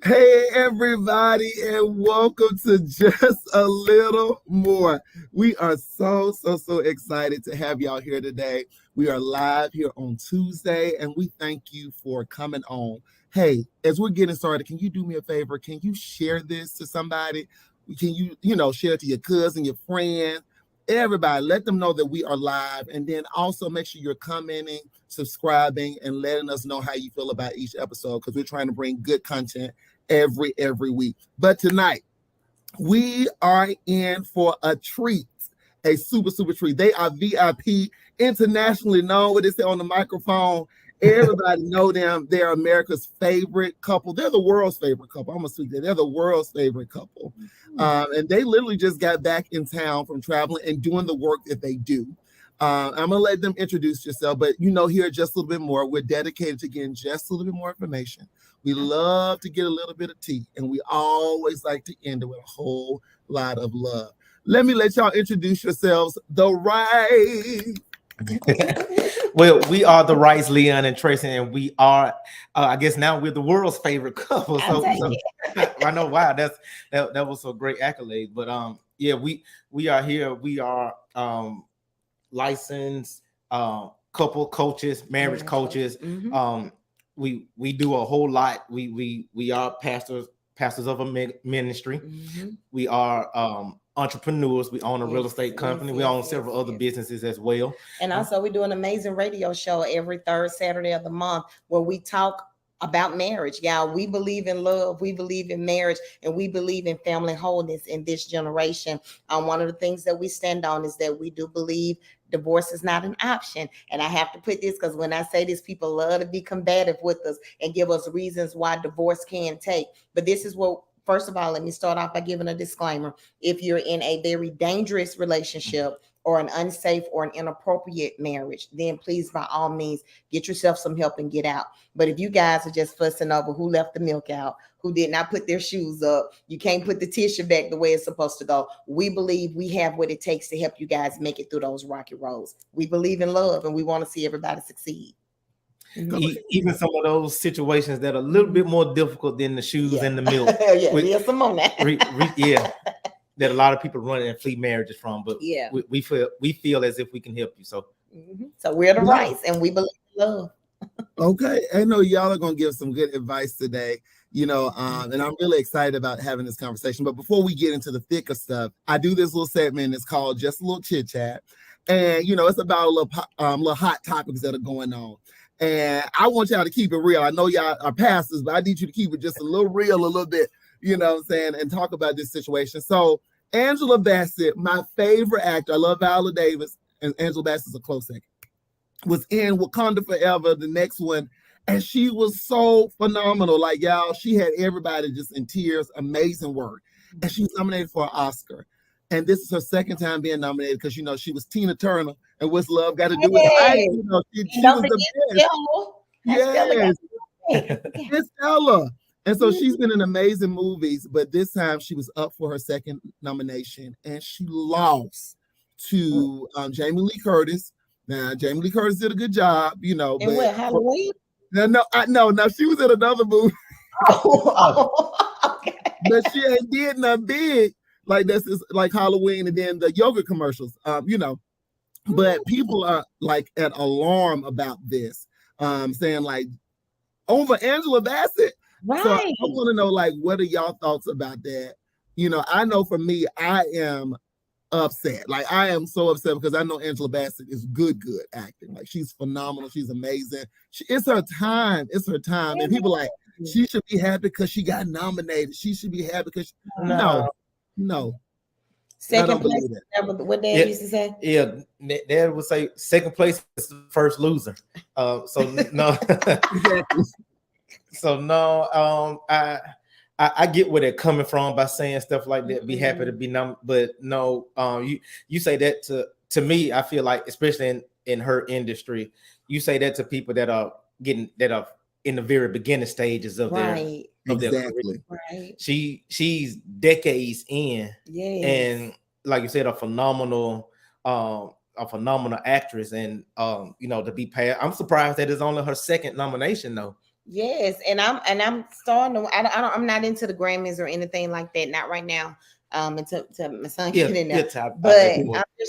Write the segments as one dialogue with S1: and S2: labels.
S1: Hey, everybody, and welcome to Just a Little More. We are so excited to have y'all here today. We are live here on Tuesday, and we thank you for coming on. Hey, as we're getting started, can you do me a favor? Can you share this to somebody? Can you share it to your cousin, your friend, everybody? Let them know that we are live, and then also make sure you're commenting, subscribing, and letting us know how you feel about each episode because we're trying to bring good content every week. But tonight, we are in for a treat, a super treat. They are VIP, internationally known. What they say on the microphone, everybody know them. They're America's favorite couple. They're the world's favorite couple. I'm gonna speak that. They're the world's favorite couple, and they literally just got back in town from traveling and doing the work that they do. I'm gonna let them introduce yourself, but here just a little bit more. We're dedicated to getting just a little bit more information. We love to get a little bit of tea, and we always like to end it with a whole lot of love. Let me let y'all introduce yourselves. The Wrights.
S2: Well, we are the Wrights, Leon and Tracy, and we are, I guess now we're the world's favorite couple. So I know, wow, that was a great accolade. But yeah, we are here. We are licensed couple coaches, marriage coaches. We do a whole lot. We are pastors of a ministry. We are entrepreneurs. We own a real estate company. We own several other businesses as well.
S3: And also we do an amazing radio show every third Saturday of the month where we talk about marriage. Y'all, we believe in love, we believe in marriage, and we believe in family wholeness in this generation. One of the things that we stand on is that we do believe divorce is not an option. And I have to put this because when I say this, people love to be combative with us and give us reasons why divorce can take. But this is what, first of all, let me start off by giving a disclaimer. If you're in a very dangerous relationship or an unsafe or an inappropriate marriage, then please, by all means, get yourself some help and get out. But if you guys are just fussing over who left the milk out, who did not put their shoes up, you can't put the tissue back the way it's supposed to go, we believe we have what it takes to help you guys make it through those rocky roads. We believe in love and we want to see everybody succeed.
S2: Even some of those situations that are a little bit more difficult than the shoes and the milk.
S3: There's some on that.
S2: That a lot of people run and flee marriages from, but we feel as if we can help you. So
S3: we're the Wrights and we believe in love.
S1: Okay, I know y'all are gonna give some good advice today, and I'm really excited about having this conversation. But before we get into the thicker stuff, I do this little segment. It's called Just a Little Chit Chat, and it's about a little hot topics that are going on. And I want y'all to keep it real. I know y'all are pastors, but I need you to keep it just a little real, a little bit, what I'm saying, and talk about this situation. So Angela Bassett, my favorite actor, I love Viola Davis, and Angela Bassett's a close second, was in Wakanda Forever, the next one, and she was so phenomenal. Like, y'all, she had everybody just in tears, amazing work. And she was nominated for an Oscar. And this is her second time being nominated because, she was Tina Turner and What's Love Got to Do with It. She was the best. Yes. It's Stella. And so she's been in amazing movies, but this time she was up for her second nomination and she lost to Jamie Lee Curtis. Now, Jamie Lee Curtis did a good job,
S3: And what, Halloween?
S1: No, she was in another movie.
S3: Okay.
S1: But she ain't did nothing big like this is like Halloween and then the yoga commercials, But people are like at alarm about this, saying like over Angela Bassett.
S3: Right.
S1: So I want to know, like, what are y'all thoughts about that? I know for me, I am upset. Like, I am so upset because I know Angela Bassett is good acting. Like, she's phenomenal. She's amazing. It's her time. It's her time. And people like, she should be happy because she got nominated. She should be happy because no.
S3: Second place. What Dad used to say?
S2: Yeah, Dad would say second place is the first loser. So no. So no, I get where they're coming from by saying stuff like that. Be happy to be but no, you say that to me. I feel like, especially in her industry, you say that to people that are in the very beginning stages of their career.
S1: Right.
S2: She's decades in, and like you said, a phenomenal actress, and to be paired. I'm surprised that it's only her second nomination though.
S3: Yes, and I'm starting to. I'm not into the Grammys or anything like that. Not right now. Until my son
S2: Yeah,
S3: get in there.
S2: yeah,
S3: But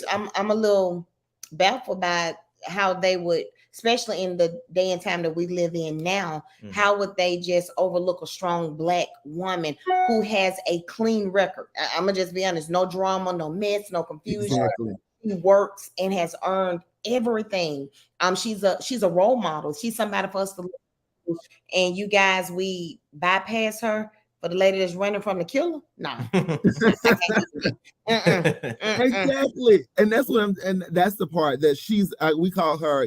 S3: I'm a little baffled by how they would, especially in the day and time that we live in now. How would they just overlook a strong Black woman who has a clean record? I'm gonna just be honest. No drama, no mess, no confusion.
S1: Exactly.
S3: She works and has earned everything. She's a role model. She's somebody for us to look to. And you guys, we bypass her for the lady that's running from the killer. Nah, I can't do that.
S1: Exactly. And and that's the part that she's we call her,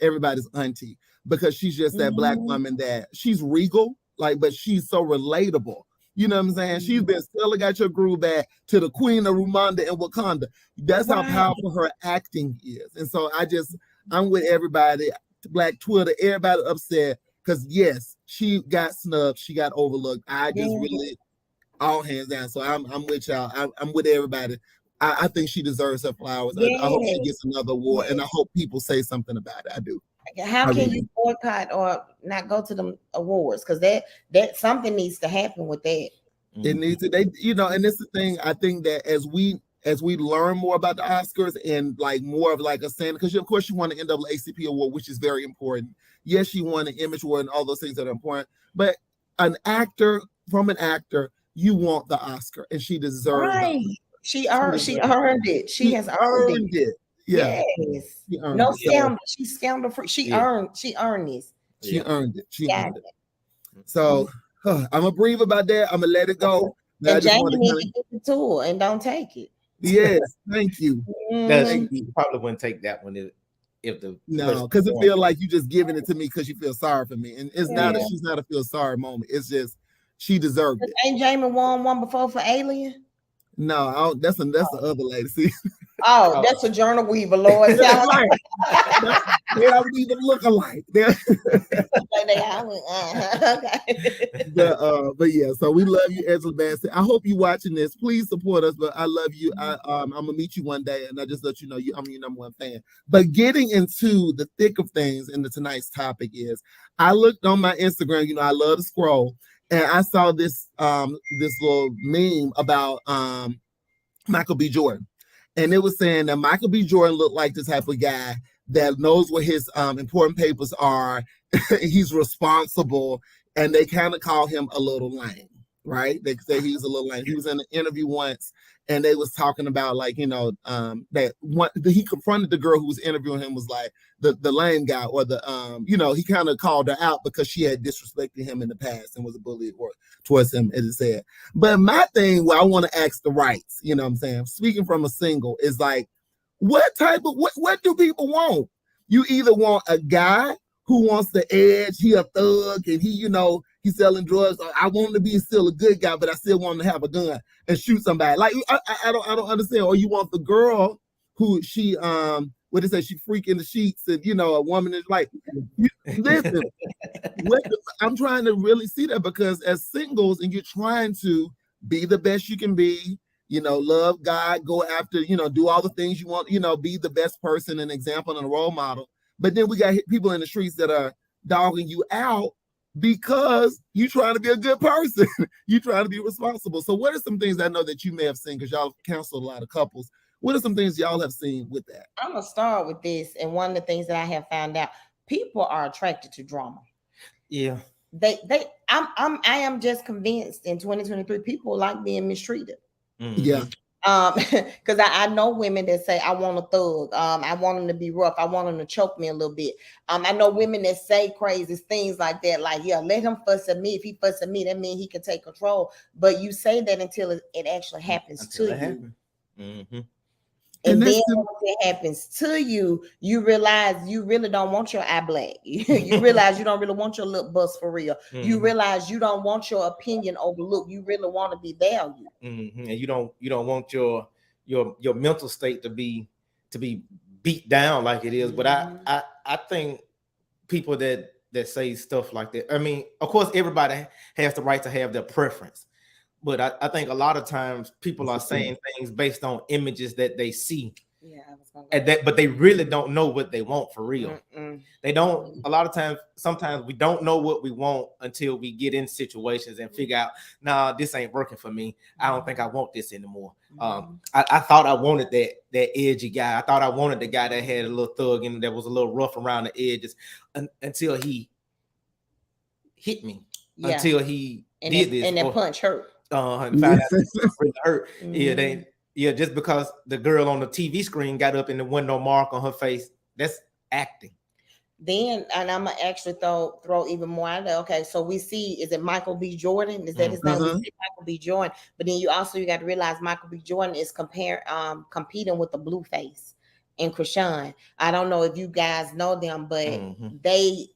S1: everybody's auntie, because she's just that Black woman that she's regal, like, but she's so relatable. You know what I'm saying? She's been Stella Got Your Groove Back to the Queen of Rwanda and Wakanda. That's how powerful her acting is. And so I'm with everybody, Black Twitter, everybody upset because yes, she got snubbed, she got overlooked. I just really all hands down. So I'm with y'all. I'm with everybody. I think she deserves her flowers. I hope she gets another award, and I hope people say something about it. I do.
S3: How can you boycott or not go to the awards? Because that something needs to happen with that.
S1: It needs to. And it's the thing. I think that as we learn more about the Oscars and like more of like a standard, because of course you want an NAACP award, which is very important. Yes, you want an Image Award and all those things that are important. But an actor, you want the Oscar, and she deserves it.
S3: She earned it. She has earned it.
S1: Yeah.
S3: Yes. No scandal. She's scandal free. She earned this.
S1: She earned it. She earned it. So I'm gonna breathe about that. I'm gonna let it go.
S3: And Jamie needs to get the tour and don't take it.
S1: Yes, thank you.
S2: You probably wouldn't take that one if the
S1: because it feels like you just giving it to me because you feel sorry for me, and it's not that she's not a feel sorry moment. It's just she deserved it.
S3: Ain't Jamie won one before for Alien?
S1: No, that's the other lady. See,
S3: that's a Journal Weaver, Lord.
S1: They don't even look alike. But yeah, so we love you, Angela Bassett. I hope you're watching this. Please support us. But I love you. I'm gonna meet you one day, and I just let you know I'm your number one fan. But getting into the thick of things, and tonight's topic is, I looked on my Instagram. I love to scroll. And I saw this little meme about Michael B. Jordan. And it was saying that Michael B. Jordan looked like the type of guy that knows what his important papers are. He's responsible. And they kind of call him a little lame, right? They say he's a little lame. He was in an interview once, and they was talking about that he confronted the girl who was interviewing him, was like the lame guy, or he kind of called her out because she had disrespected him in the past and was a bully towards him, as it said. But my thing, I want to ask the Wrights, what I'm saying, speaking from a single, is like, what do people want? You either want a guy who wants the edge, he a thug, and he's selling drugs. Or I want him to be still a good guy, but I still want him to have a gun and shoot somebody. Like I don't understand. Or you want the girl who she she freak in the sheets, and a woman is like, listen. I'm trying to really see that, because as singles, and you're trying to be the best you can be, love God, go after, do all the things you want, be the best person, an example, and a role model. But then we got people in the streets that are dogging you out because you trying to be a good person. You trying to be responsible. So what are some things I know that you may have seen, because y'all counseled a lot of couples? What are some things y'all have seen with that?
S3: I'm gonna start with this, and one of the things that I have found out: people are attracted to drama.
S2: Yeah,
S3: I am just convinced in 2023 people like being mistreated.
S1: Yeah.
S3: Because I know women that say, I want a thug, I want him to be rough, I want him to choke me a little bit. I know women that say crazy things like that, like, yeah, let him fuss at me. If he fuss at me, that means he can take control. But you say that until it actually happens to you.
S2: Mm-hmm.
S3: And then when it happens to you, you realize you really don't want your eye black. You realize you don't really want your lip bust for real. Mm-hmm. You realize you don't want your opinion overlooked. You really want to be valued.
S2: Mm-hmm. And you don't want your mental state to be beat down like it is. Mm-hmm. But I think people that say stuff like that, I mean, of course, everybody has the right to have their preference. But I think a lot of times people are saying things based on images that they see.
S3: Yeah, I was
S2: and that, but they really don't know what they want for real. They don't. A lot of times, sometimes we don't know what we want until we get in situations and figure out, nah, this ain't working for me. I don't think I want this anymore. I thought I wanted that edgy guy. I thought I wanted the guy that had a little thug and that was a little rough around the edges, until he hit me. Yeah. Until he did this,
S3: and that punch hurt.
S2: And found out it really hurt. Yeah, just because the girl on the TV screen got up and there wasn't no mark on her face, that's acting.
S3: Then, and I'm gonna actually throw even more out there. Okay, so we see, is it Michael B. Jordan? Is that his name? We see Michael B. Jordan, but then you got to realize Michael B. Jordan is competing with the Blueface and Krishan. I don't know if you guys know them, but they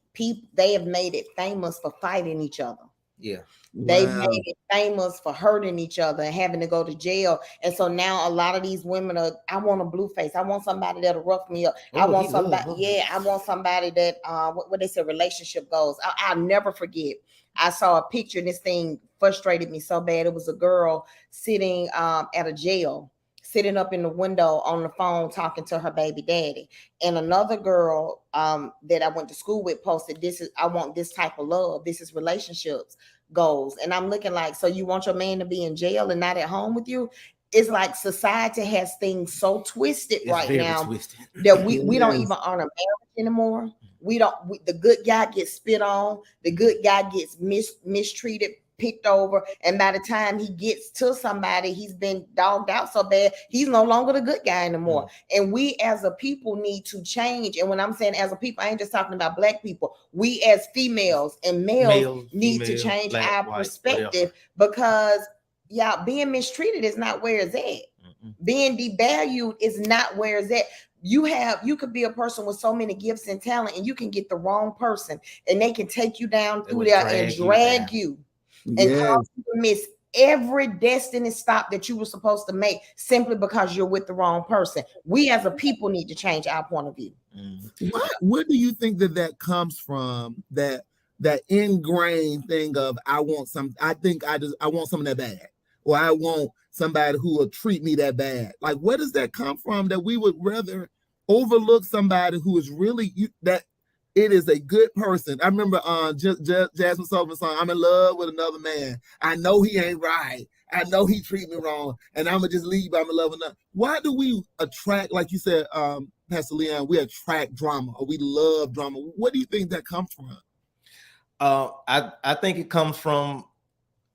S3: have made it famous for fighting each other.
S2: Yeah.
S3: They made it famous for hurting each other and having to go to jail. And so now a lot of these women are, I want a Blueface. I want somebody that'll rough me up. I want somebody, I want somebody that what they say, relationship goals. I'll never forget. I saw a picture and this thing frustrated me so bad. It was a girl sitting at a jail, sitting up in the window on the phone talking to her baby daddy. And another girl that I went to school with posted, I want this type of love. This is relationships goals. And I'm looking like, so you want your man to be in jail and not at home with you? It's like society has things so twisted right now that we don't even honor marriage anymore. The good guy gets spit on, the good guy gets mistreated, picked over, and by the time he gets to somebody, he's been dogged out so bad, he's no longer the good guy anymore. And we as a people need to change. And when I'm saying as a people, I ain't just talking about black people. We as females and males need to change our perspective, because being mistreated is not where it's at. Being devalued is not where it's at. You could be a person with so many gifts and talent, and you can get the wrong person and they can take you down through there and drag you. And cause you to miss every destiny stop that you were supposed to make simply because you're with the wrong person. We as a people need to change our point of view.
S1: What do you think that comes from, that ingrained thing of I want something that bad, or I want somebody who will treat me that bad? Like, where does that come from, that we would rather overlook somebody who is really that it is a good person? I remember Jasmine Sullivan's song, I'm in love with another man. I know he ain't right. I know he treat me wrong, and I'm going to just leave, I'm in love with another. Why do we attract, like you said, Pastor Leon, we attract drama, or we love drama? What do you think that comes from?
S2: I think it comes from,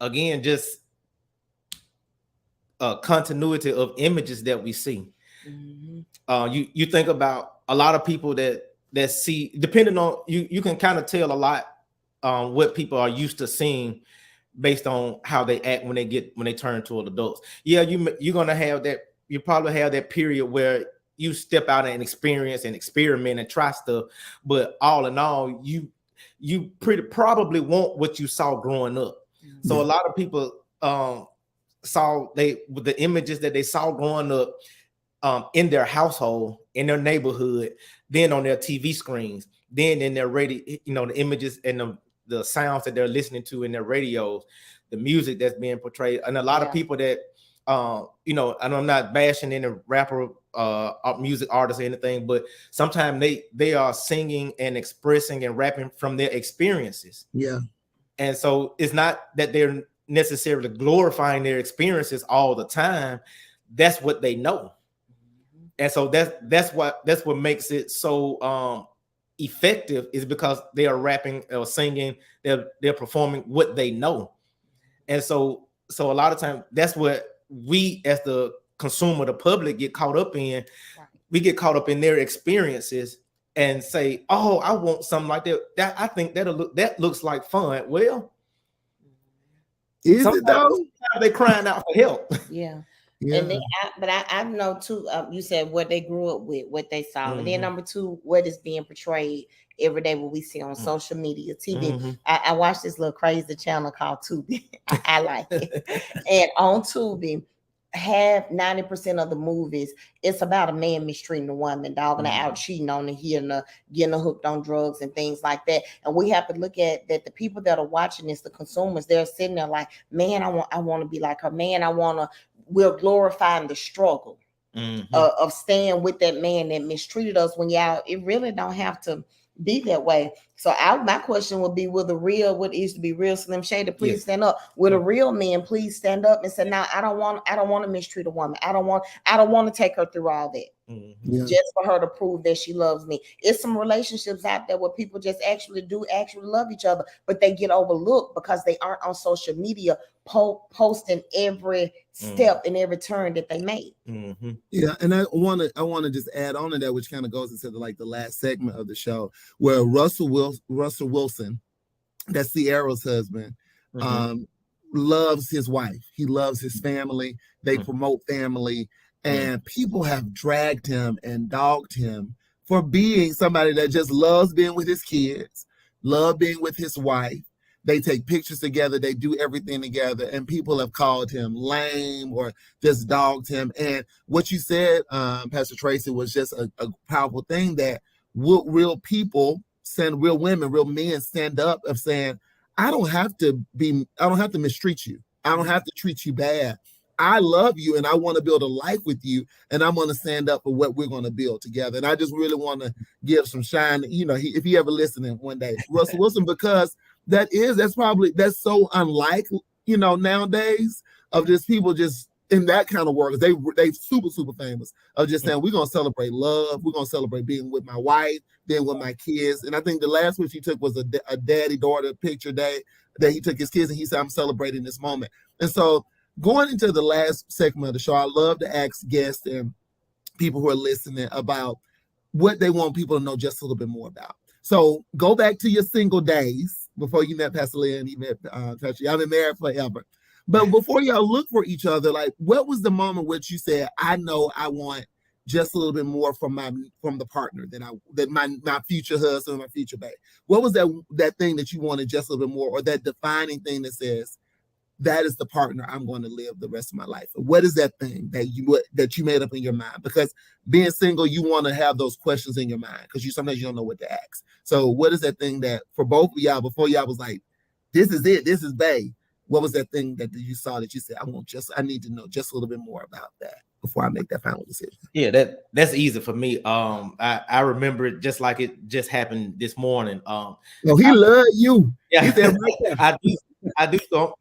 S2: again, just continuity of images that we see. You think about a lot of people that see, depending on you can kind of tell a lot what people are used to seeing based on how they act when they turn to adults. Yeah, you're gonna have that. You probably have that period where you step out and experience and experiment and try stuff, but all in all, you probably want what you saw growing up. So a lot of people saw the images that they saw growing up in their household, in their neighborhood, then on their TV screens, then in their radio, the images and the sounds that they're listening to in their radios, the music that's being portrayed. And a lot of people that, and I'm not bashing any rapper, music artists or anything, but sometimes they are singing and expressing and rapping from their experiences.
S1: Yeah. And
S2: so it's not that they're necessarily glorifying their experiences all the time. That's what they know. And so that's what makes it so effective, is because they are rapping or singing, they're performing what they know. And so a lot of times that's what we as the consumer, the public, get caught up in. Right. We get caught up in their experiences and say, oh, I want something like that. I think that looks like fun. Well,
S1: is it though?
S2: They're crying out for help.
S3: Yeah. Yeah. And then I know too, you said what they grew up with, what they saw. And then number two, what is being portrayed every day, what we see on social media, TV. I watch this little crazy channel called Tubi. I like it. And on Tubi, 90% of the movies, it's about a man mistreating a woman, dogging her out, cheating on her, getting her hooked on drugs and things like that. And we have to look at that. The people that are watching this, the consumers, they're sitting there like, man, I want to be like her. Man, we're glorifying the struggle. of staying with that man that mistreated us, when y'all, it really don't have to be that way. So my question would be, what it used to be real Slim Shady, please stand up. Will a real man please stand up and say, no, I don't want to mistreat a woman. I don't want to take her through all that. Just for her to prove that she loves me. It's some relationships out there where people just actually love each other, but they get overlooked because they aren't on social media posting every step and every turn that they made.
S1: Yeah, and I want to just add on to that, which kind of goes into the last segment of the show, where Russell Wilson, that's Sierra's husband, loves his wife. He loves his family. They promote family. And people have dragged him and dogged him for being somebody that just loves being with his kids, love being with his wife. They take pictures together. They do everything together. And people have called him lame or just dogged him. And what you said, Pastor Tracy, was just a powerful thing, that real people, real women, real men stand up of saying, I don't have to mistreat you. I don't have to treat you bad. I love you and I want to build a life with you, and I'm going to stand up for what we're going to build together. And I just really want to give some shine, if he ever listening one day, Russell Wilson, because that's so unlike, nowadays, of just people just in that kind of work. They super, super famous of just saying, we're going to celebrate love. We're going to celebrate being with my wife, being with my kids. And I think the last one he took was a daddy-daughter picture day that he took his kids, and he said, I'm celebrating this moment. And so going into the last segment of the show, I love to ask guests and people who are listening about what they want people to know just a little bit more about. So go back to your single days before you met Pastor Leah and you met Patrick. I've been married forever. But before y'all look for each other, like, what was the moment which you said, I know I want just a little bit more from the partner that my future husband, my future babe? What was that thing that you wanted just a little bit more, or that defining thing that says, that is the partner I'm going to live the rest of my life? What is that thing that you made up in your mind? Because being single, you want to have those questions in your mind because sometimes you don't know what to ask. So what is that thing that for both of y'all, before y'all was like, this is it, this is bae? What was that thing that you saw that you said, I need to know just a little bit more about that before I make that final decision?
S2: Yeah, that's easy for me. I remember it just like it just happened this morning.
S1: He loved you.
S2: Yeah,
S1: he said, right
S2: I do. So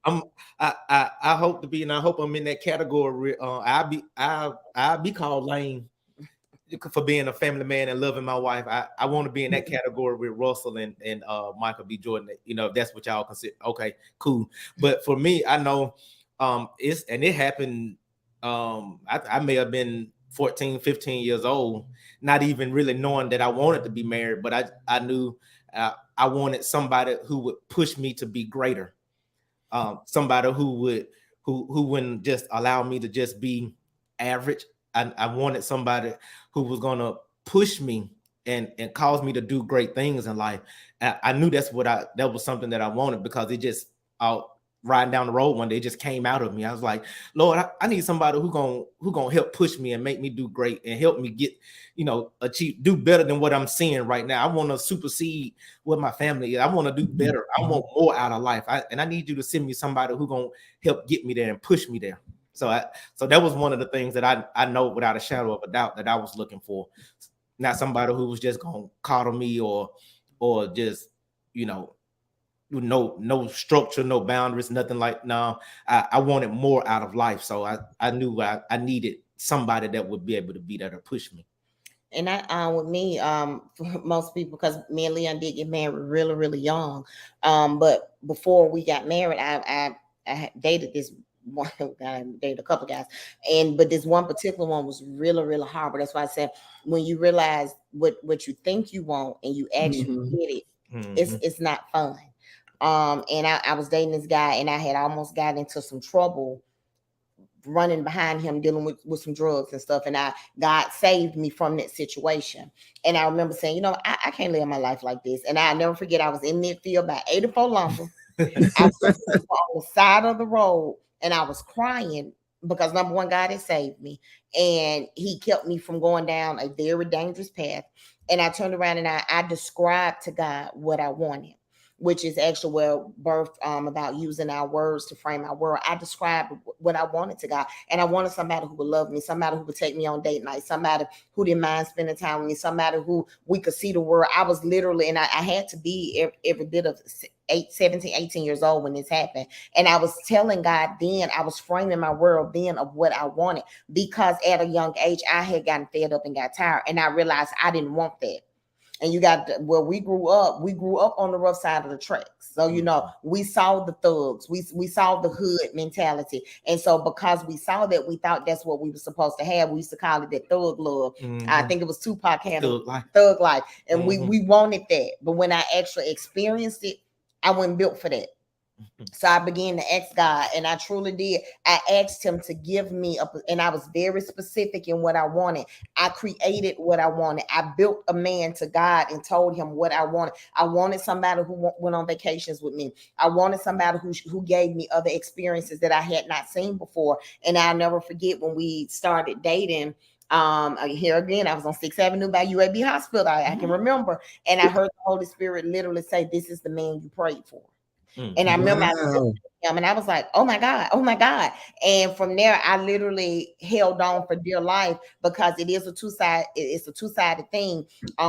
S2: I hope to be, and I hope I'm in that category. I'll be called lame for being a family man and loving my wife. I want to be in that category with Russell and Michael B. Jordan. If that's what y'all consider. Okay, cool. But for me, I know it happened. I may have been 14, 15 years old, not even really knowing that I wanted to be married, but I knew I wanted somebody who would push me to be greater. Somebody who wouldn't just allow me to just be average. I wanted somebody who was gonna push me and cause me to do great things in life. I knew that was something that I wanted, because it just riding down the road one day, it just came out of me. I was like, Lord, I need somebody who gonna help push me and make me do great and help me get, achieve, do better than what I'm seeing right now. I want to supersede what my family is. I want to do better. I want more out of life. And I need you to send me somebody who gonna help get me there and push me there. So that was one of the things that I know without a shadow of a doubt that I was looking for. Not somebody who was just gonna coddle me or just, no structure, no boundaries, nothing like. No, I wanted more out of life. So I knew I needed somebody that would be able to be there to push me.
S3: And with me, for most people, because me and Leon did get married really, really young. But before we got married, I dated this one. I dated a couple guys, but this one particular one was really, really hard. But that's why I said, when you realize what you think you want and you actually get it, it's not fun. And I was dating this guy, and I had almost got into some trouble running behind him, dealing with some drugs and stuff. And God saved me from that situation. And I remember saying, I can't live my life like this. And I'll never forget, I was in midfield by 84 Lumber. I was on the side of the road, and I was crying because, number one, God had saved me. And he kept me from going down a very dangerous path. And I turned around and I described to God what I wanted. which is actually well birthed about using our words to frame our world. I described what I wanted to God, and I wanted somebody who would love me, somebody who would take me on date night, somebody who didn't mind spending time with me, somebody who we could see the world. I was literally, and I had to be every bit of 17, 18 years old when this happened. And I was telling God then, I was framing my world then of what I wanted, because at a young age, I had gotten fed up and got tired. And I realized I didn't want that. And you got we grew up on the rough side of the tracks. So, you know, we saw the thugs, we saw the hood mentality. And so because we saw that, we thought that's what we were supposed to have. We used to call it that thug love. I think it was Tupac had thug life. And we wanted that. But when I actually experienced it, I wasn't built for that. So I began to ask God, and I truly did. I asked him to give me and I was very specific in what I wanted. I created what I wanted. I built a man to God and told him what I wanted. I wanted somebody who went on vacations with me. I wanted somebody who gave me other experiences that I had not seen before. And I'll never forget when we started dating. Here again, I was on 6th Avenue by UAB Hospital. I can remember, and I heard the Holy Spirit literally say, "This is the man you prayed for." And I remember I looked at him and I was like, oh my God, oh my God. And from there, I literally held on for dear life, because it is it's a two-sided thing.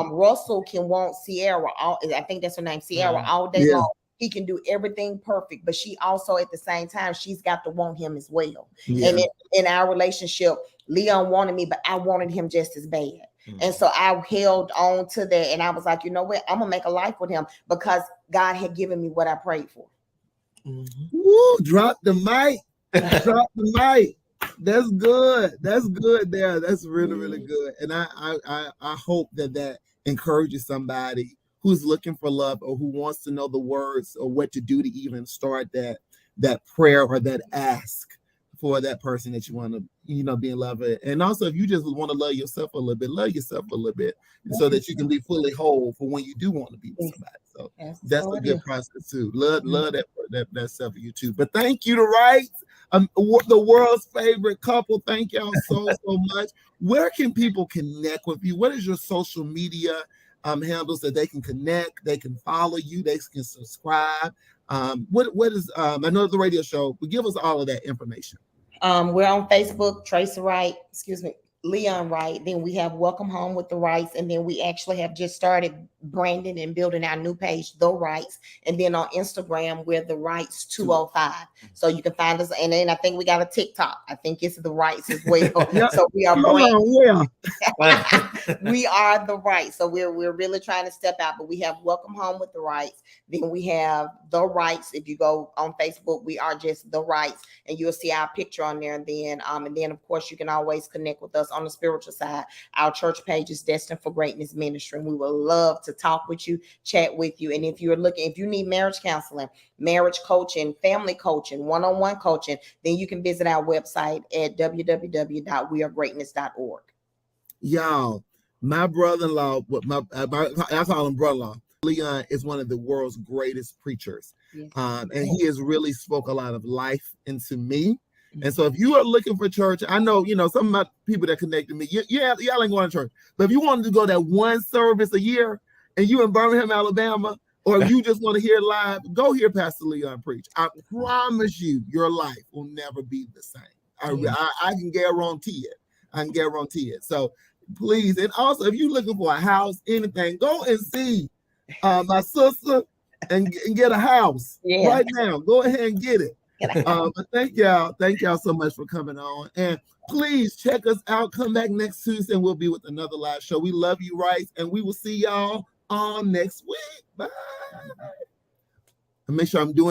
S3: Russell can want Sierra, I think that's her name, Sierra, all day long. He can do everything perfect, but she also at the same time, she's got to want him as well. And in our relationship, Leon wanted me, but I wanted him just as bad. And so I held on to that, and I was like, you know what? I'm gonna make a life with him, because God had given me what I prayed for.
S1: Woo, drop the mic. Drop the mic. That's good. That's good there. That's really, really good. And I hope that encourages somebody who's looking for love, or who wants to know the words or what to do to even start that prayer or that ask for that person that you want to, be in love with. And also, if you just want to love yourself a little bit, so that you can be fully whole for when you do want to be with somebody. So that's a good process too. Love that stuff for you too. But thank you to Wrights, the world's favorite couple. Thank y'all so much. Where can people connect with you? What is your social media handles that they can connect, they can follow you, they can subscribe? What is I know the radio show, but give us all of that information.
S3: We're on Facebook, Tracy Wright, Leon Wright. Then we have Welcome Home with the Wrights. And then we actually have just started branding and building our new page, The Wrights. And then on Instagram, we're The Wrights 205. So you can find us. And then I think we got a TikTok. I think it's The Wrights as well. So we are we are The Wrights. So we're really trying to step out. But we have Welcome Home with the Wrights. Then we have The Wrights. If you go on Facebook, we are just The Wrights, and you'll see our picture on there. And then of course you can always connect with us on the spiritual side. Our church page is Destined for Greatness Ministry, and we would love to talk with you, chat with you. And if you need marriage counseling, marriage coaching, family coaching, one-on-one coaching, then you can visit our website at www.wearegreatness.org.
S1: Y'all, my brother-in-law, I call him brother-in-law, Leon, is one of the world's greatest preachers. And he has really spoke a lot of life into me. And so if you are looking for church, I know, some of my people that connected me, y'all ain't going to church. But if you wanted to go that one service a year and you in Birmingham, Alabama, or if you just want to hear live, go hear Pastor Leon preach. I promise you, your life will never be the same. I can guarantee it. So please, and also if you're looking for a house, anything, go and see my sister and get a house right now. Go ahead and get it. But thank y'all so much for coming on, and please check us out. Come back next Tuesday and we'll be with another live show. We love you, Wrights, and we will see y'all on next week. Bye. And make sure I'm doing